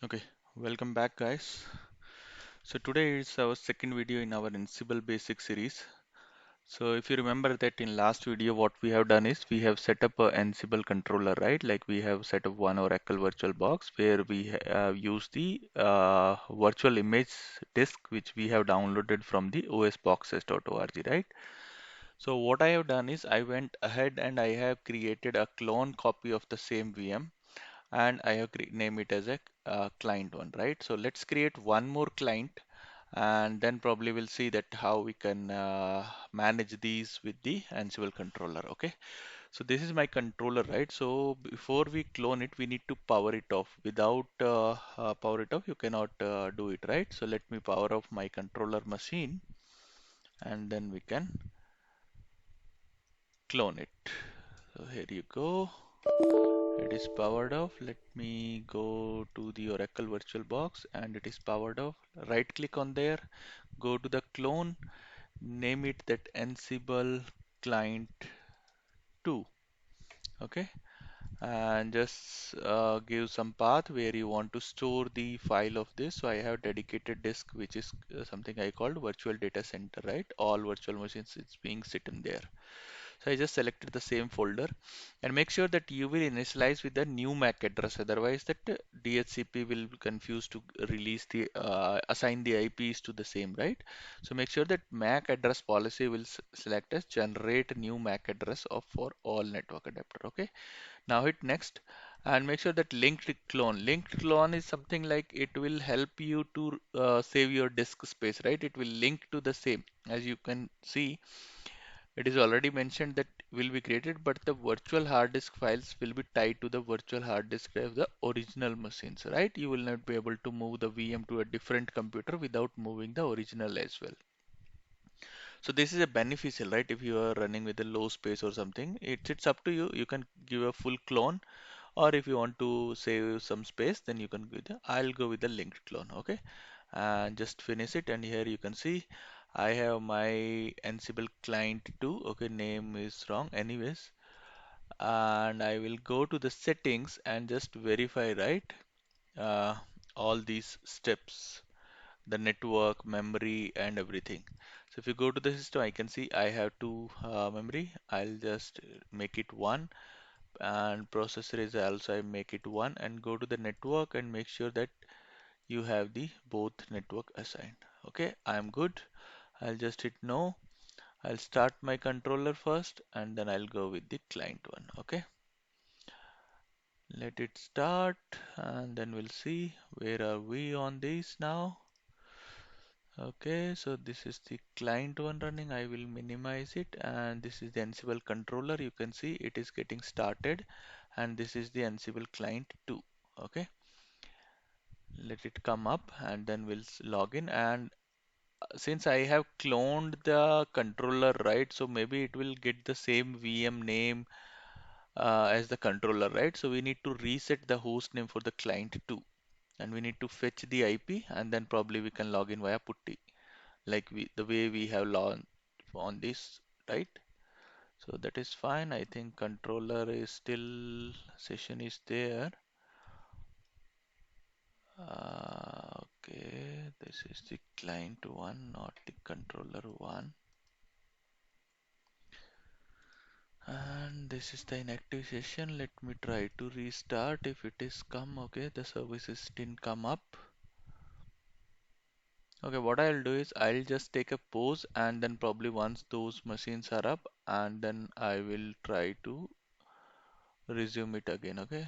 Okay, welcome back, guys. So today is our second video in our Ansible Basic series. So if you remember that in last video, what we have done is we have set up a Ansible controller, right? Like we have set up one Oracle VirtualBox where we have used the virtual image disk which we have downloaded from the osboxes.org, right? So what I have done is I went ahead and I have created a clone copy of the same VM and I have named it as a client one, right? So let's create one more client and then probably we'll see that how we can manage these with the Ansible controller. Okay, so this is my controller, right? So before we clone it, we need to power it off. Without power it off, you cannot do it, right? So let me power off my controller machine and then we can clone it. So here you go. It is powered off. Let me go to the Oracle VirtualBox and it is powered off. Right click on there, go to the clone, name it that Ansible client 2. Okay, and just give some path where you want to store the file of this. So I have dedicated disk, which is something I called virtual data center, right? All virtual machines it's being sitting there. So I just selected the same folder and make sure that you will initialize with the new MAC address. Otherwise, that DHCP will be confused to release the assign the IPs to the same, right? So make sure that MAC address policy will select as generate new MAC address of for all network adapter. Okay. Now hit next and make sure that linked clone. Linked clone is something like it will help you to save your disk space, right? It will link to the same. As you can see, it is already mentioned that will be created, but the virtual hard disk files will be tied to the virtual hard disk of the original machines, right? You will not be able to move the VM to a different computer without moving the original as well. So this is a beneficial, right? If you are running with a low space or something, it's up to you. You can give a full clone, or if you want to save some space, then you can go the, I'll go with the linked clone, okay? And just finish it. And here you can see I have my Ansible client 2. Okay, name is wrong anyways. And I will go to the settings and just verify, right? Uh, all these steps, the network, memory, and everything. So if you go to the system, I can see I have two memory. I'll just make it one, and processor is also I make it one, and go to the network and make sure that you have the both network assigned. Okay, I'm good. I'll just hit no. I'll start my controller first and then I'll go with the client one. Okay, let it start and then we'll see where are we on this now. Okay, so this is the client one running. I will minimize it, and this is the Ansible controller. You can see it is getting started, and this is the Ansible client 2. Okay, let it come up and then we'll log in. And since I have cloned the controller, right? So maybe it will get the same VM name as the controller, right? So we need to reset the host name for the client 2, and we need to fetch the IP, and then probably we can log in via putty, like the way we have logged on this, right? So that is fine. I think controller is still session is there. Okay, this is the client one, not the controller one. And this is the inactive session. Let me try to restart if it is come. Okay, the services didn't come up. Okay, what I'll do is I'll just take a pause and then probably once those machines are up and then I will try to resume it again. Okay,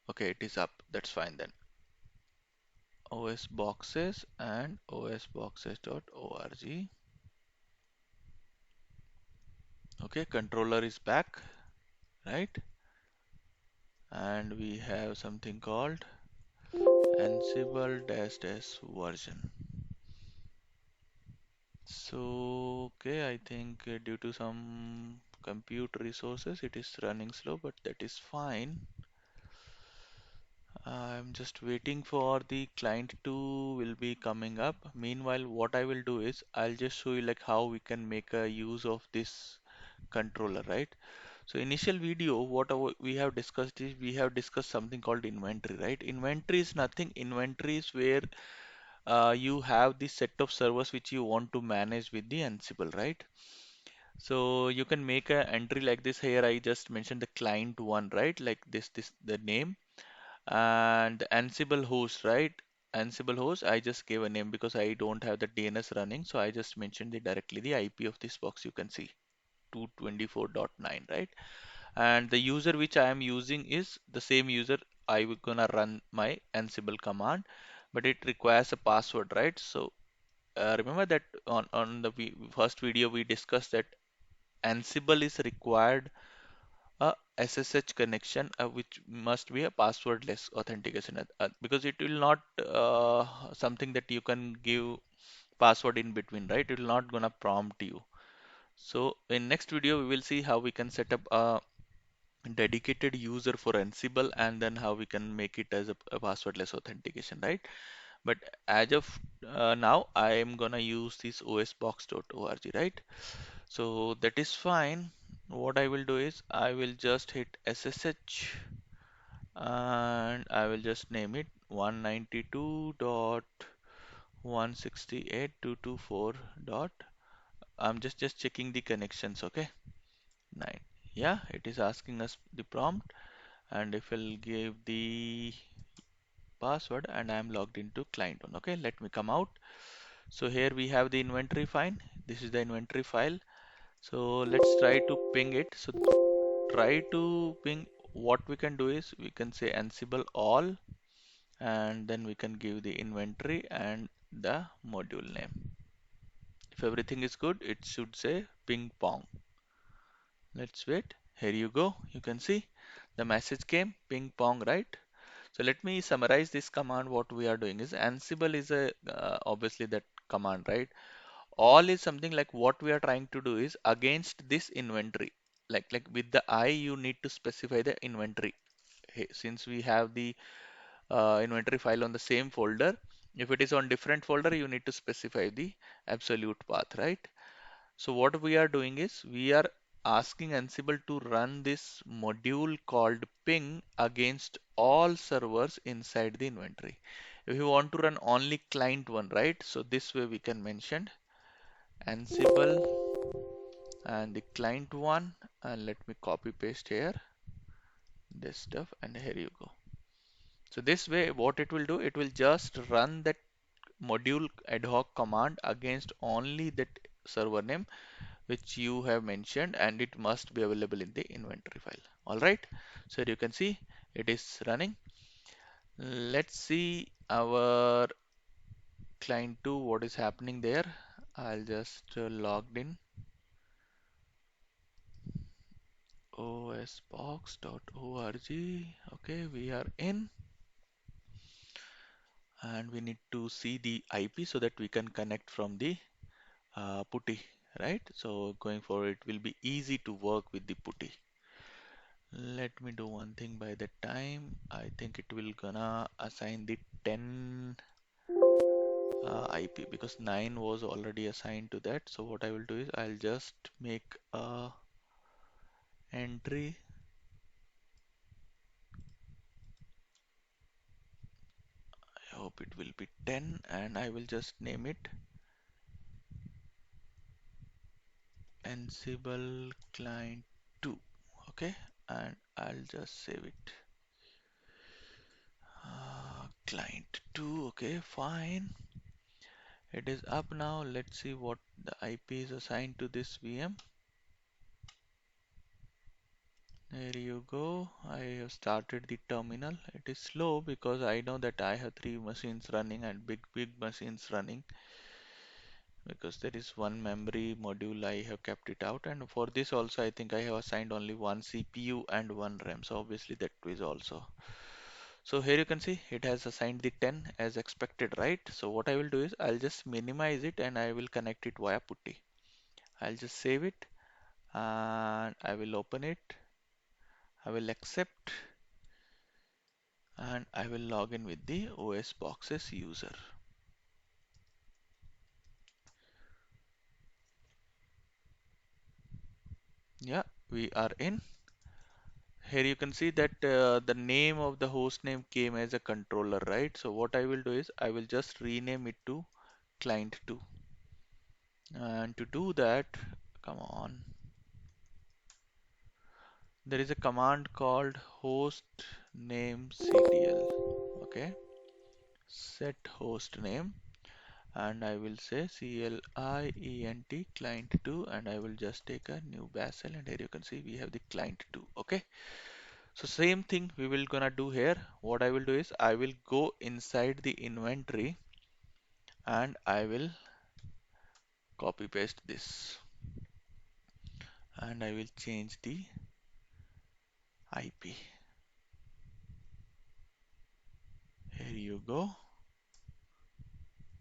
okay, it is up. That's fine then. OS boxes and osboxes.org. Okay, controller is back, right? And we have something called Ansible dash dash version. So, okay, I think due to some compute resources, it is running slow, but that is fine. I'm just waiting for the client 2 will be coming up. Meanwhile, what I will do is I'll just show you like how we can make a use of this controller, right? So initial video, we have discussed is we have discussed something called inventory, right? Inventory is nothing. Inventory is where you have the set of servers which you want to manage with the Ansible, right? So you can make an entry like this here. I just mentioned the client one, right? Like this the name and the Ansible host, right? Ansible host, I just gave a name because I don't have the DNS running, so I just mentioned directly the IP of this box. You can see 224.9, right? And the user which I am using is the same user. I will gonna run my Ansible command, but it requires a password, right? So remember that on the first video we discussed that Ansible is required a SSH connection which must be a passwordless authentication because it will not something that you can give password in between, right? It will not gonna prompt you. So in next video we will see how we can set up a dedicated user for Ansible and then how we can make it as a passwordless authentication, right? But as of now I am gonna use this osbox.org, right? So that is fine. What I will do is I will just hit SSH and I will just name it 192.168.224. Dot. I'm just checking the connections, okay? 9. Yeah, it is asking us the prompt, and if I'll give the password and I'm logged into client one. Okay, let me come out. So here we have the inventory file. This is the inventory file. So let's try to ping it. So try to ping. What we can do is we can say Ansible all and then we can give the inventory and the module name. If everything is good, it should say ping pong. Let's wait. Here you go. You can see the message came ping pong, right? So let me summarize this command. What we are doing is Ansible is a obviously that command, right? All is something like what we are trying to do is against this inventory. Like with the I, you need to specify the inventory. Hey, since we have the inventory file on the same folder, if it is on different folder, you need to specify the absolute path, right? So what we are doing is we are asking Ansible to run this module called ping against all servers inside the inventory. If you want to run only client one, right? So this way we can mention Ansible and the client one, and let me copy paste here this stuff, and here you go. So this way what it will do, it will just run that module ad hoc command against only that server name which you have mentioned, and it must be available in the inventory file. All right, so you can see it is running. Let's see our client 2 what is happening there. I'll just logged in osbox.org. Okay, we are in and we need to see the IP so that we can connect from the putty, right? So going forward it will be easy to work with the putty. Let me do one thing by the time. I think it will gonna assign the 10 IP because 9 was already assigned to that. So what I will do is I'll just make a entry. I hope it will be 10 and I will just name it Ansible client 2. Okay, and I'll just save it. Client 2. Okay, fine. It is up now. Let's see what the IP is assigned to this VM. There you go. I have started the terminal. It is slow because I know that I have three machines running and big machines running because there is one memory module I have kept it out, and for this also I think I have assigned only one CPU and one RAM, so obviously that is also. So here you can see it has assigned the 10 as expected, right? So what I will do is I'll just minimize it and I will connect it via putty. I'll just save it and I will open it. I will accept and I will log in with the OS Boxes user. Yeah, we are in. Here you can see that the name of the host name came as a controller, right? So what I will do is I will just rename it to client2. And to do that, come on, there is a command called host name ctl. Okay, set host name, and I will say client client2, and I will just take a new Bazel, and here you can see we have the client2. Okay, so same thing we will gonna do here. What I will do is I will go inside the inventory and I will copy paste this, and I will change the IP. Here you go.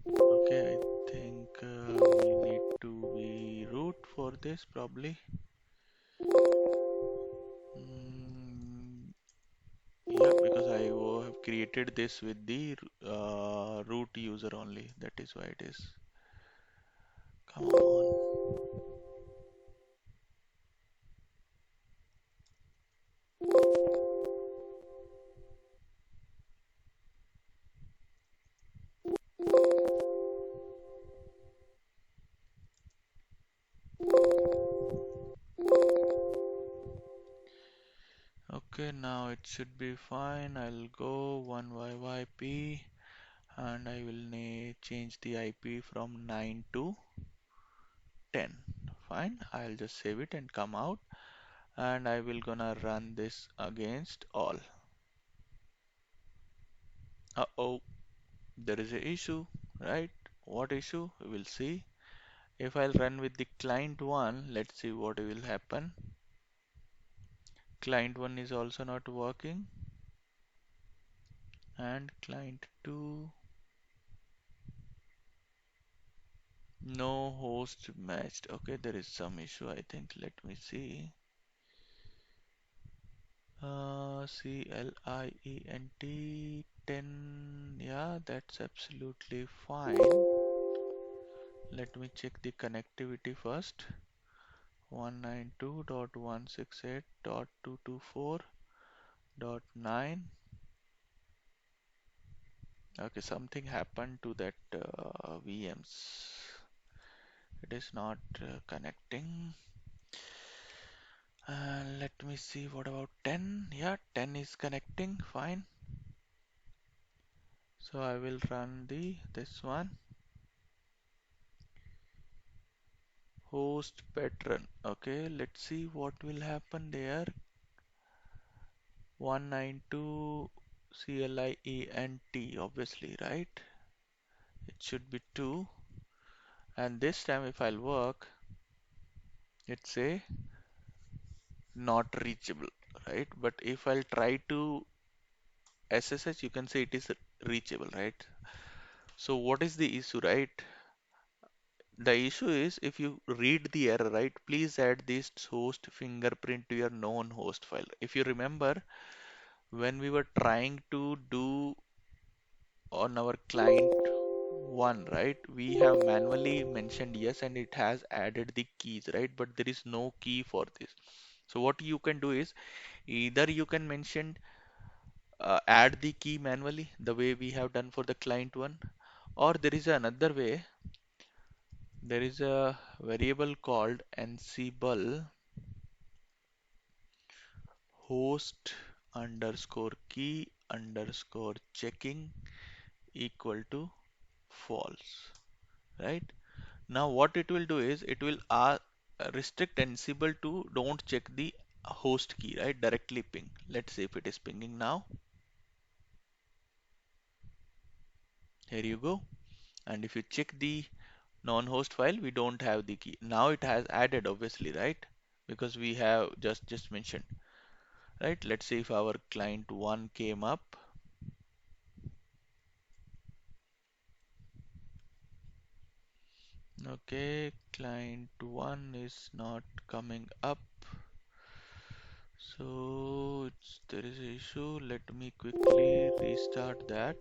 Okay, I think we need to be root for this probably. Mm, yeah, because I have created this with the root user only. That is why it is. Come on. Okay, now it should be fine. I'll go 1YYP and I will change the IP from 9 to 10. Fine, I'll just save it and come out, and I will gonna run this against all. Uh-oh, there is a issue, right? What issue? We will see. If I'll run with the client 1, let's see what will happen. Client 1 is also not working, and client 2, no host matched. Okay, there is some issue, I think. Let me see. CLIENT 10. Yeah, that's absolutely fine. Let me check the connectivity first. 192.168.224.9. Okay, something happened to that VMs. It is not connecting. Let me see, what about 10? Yeah, 10 is connecting, fine. So I will run this one. Host patron. Okay, let's see what will happen there. 192 CLIENT, obviously, right? It should be 2. And this time if I'll work, it's a not reachable, right? But if I'll try to SSH, you can say it is reachable, right? So what is the issue, right? The issue is if you read the error, right, please add this host fingerprint to your known host file. If you remember, when we were trying to do on our client one, right, we have manually mentioned yes, and it has added the keys, right? But there is no key for this. So what you can do is either you can mention add the key manually the way we have done for the client one, or there is another way. There is a variable called ansible host underscore key underscore checking equal to false, right? Now what it will do is it will restrict Ansible to don't check the host key, right? Directly ping. Let's see if it is pinging now. Here you go. And if you check the non-host file, we don't have the key. Now it has added, obviously, right? Because we have just mentioned, right? Let's see if our client one came up. Okay, client one is not coming up. So there is an issue. Let me quickly restart that.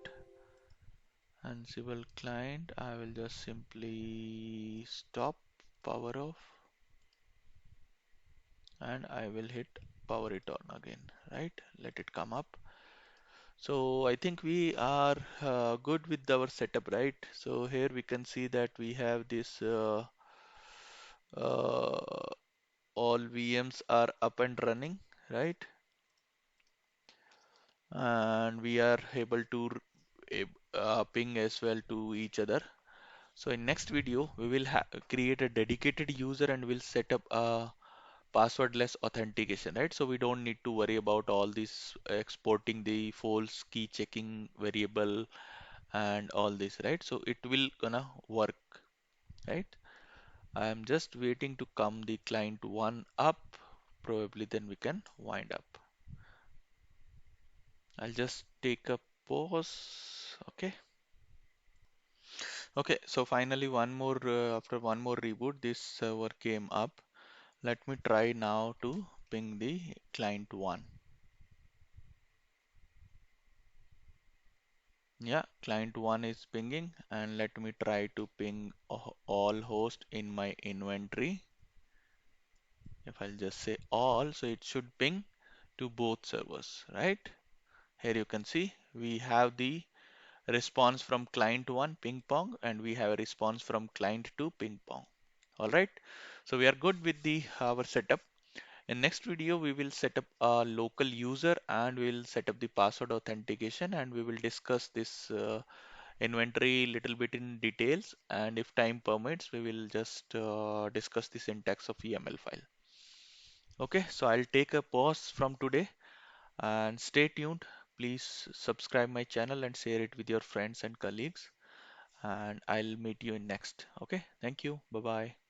Ansible client, I will just simply stop, power off, and I will hit power it on again, right? Let it come up. So I think we are good with our setup, right? So here we can see that we have this uh, all VMs are up and running, right? And we are able to ping as well to each other. So in next video, we will create a dedicated user and we'll set up a passwordless authentication, right? So we don't need to worry about all this exporting the false key checking variable and all this, right? So it will gonna work, right? I am just waiting to come the client one up. Probably then we can wind up. I'll just take a pause. Okay. Okay. So finally, one more after one more reboot, this server came up. Let me try now to ping the client one. Yeah, client one is pinging, and let me try to ping all host in my inventory. If I'll just say all, so it should ping to both servers, right? Here you can see we have the response from client 1 ping pong and we have a response from client 2 ping pong. All right. So we are good with the our setup. In next video, we will set up a local user and we'll set up the password authentication and we will discuss this inventory little bit in details. And if time permits, we will just discuss the syntax of YAML file. Okay, so I'll take a pause from today and stay tuned. Please subscribe my channel and share it with your friends and colleagues. And I'll meet you in next. Okay, thank you. Bye bye.